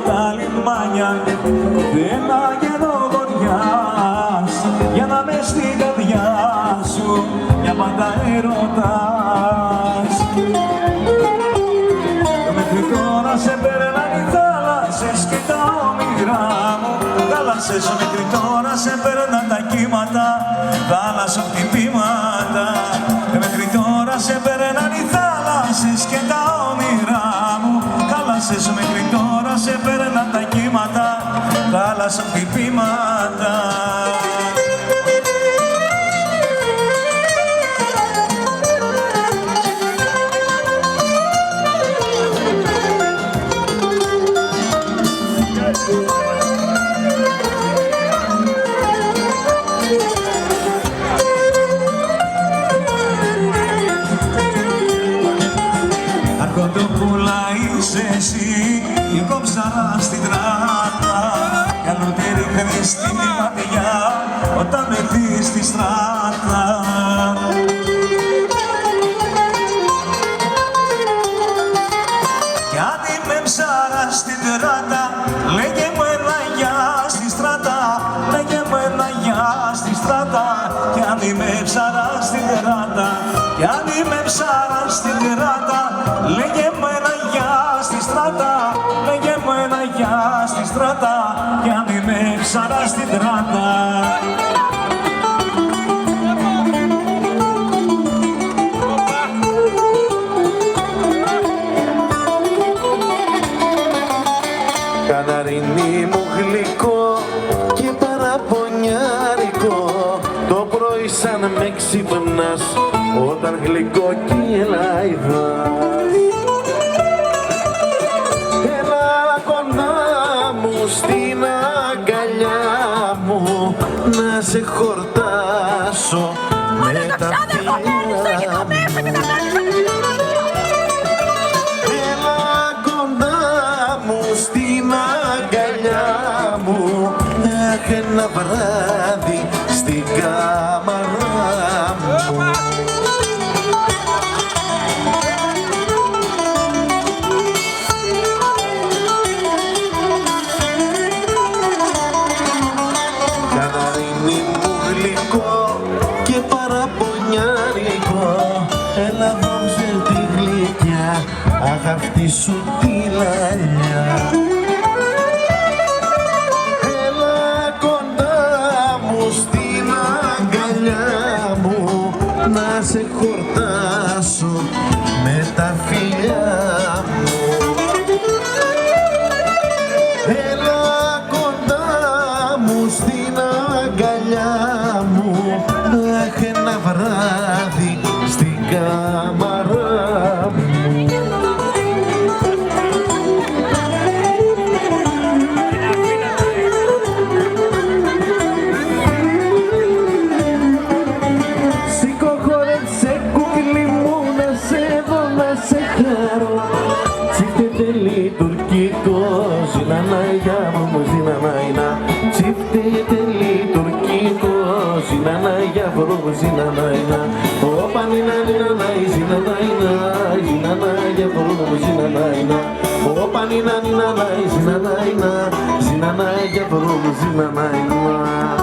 τα λιμάνια δεν αγενώ δωριάς για να μες στην καρδιά σου για πάντα ερωτάς. Μέχρι τώρα σε παίρναν οι θάλασσες και τα όνειρά μου, θάλασσες μέχρι τώρα σε παίρναν τα κύματα, θάλασσο χτυπήματα. Μέχρι τώρα σε παίρναν οι θάλασσες και τα όνειρά μου, θάλασσες μέχρι τώρα σε παίρναν τα κύματα, θάλασσο χτυπήματα. Αρχοντόπουλα είσαι εσύ, η κόψαρα στην τράτα κι άλλο τη ρίχνεις στη ματιά όταν με δεις στη στράτα. Κι αν είμαι ψάρα στην τράτα, λέγε μου ένα γεια στη στράτα, λέγε μου ένα γεια στη στράτα. Κι αν είμαι ψάρα στην τράτα, κι αν είμαι ψάρα στην τράτα, λέγε μου ένα γεια στη στράτα, λέγε μου ένα γεια στη στράτα. Κι αν είμαι ψάρα στην τράτα. Καναρινί μου γλυκό και παραπονιάρικο, το πρωί σαν με ξυπνάς όταν γλυκό κυλαϊδάς. Έλα κοντά μου στην αγκαλιά μου να σε χορτάσω με τα φιλιά μου. Στην αγκαλιά μου, αχ, ένα βράδυ στην κάμαρα μου. Καναρινί μου γλυκό και παραπονιάρικο, έλα δώσε τη γλυκιά, αχ, αυτή σου τη λαλιά. Έλα κοντά μου στην αγκαλιά μου να σε χορτάσω με τα φιλιά μου. Έλα κοντά μου στην αγκαλιά μου, αχ, ένα βράδυ στην κάμαρα μου. Opa, nina, nina, nina, nina, nina, nina, nina, nina, nina, nina, nina, nina, nina, nina, nina, nina, nina,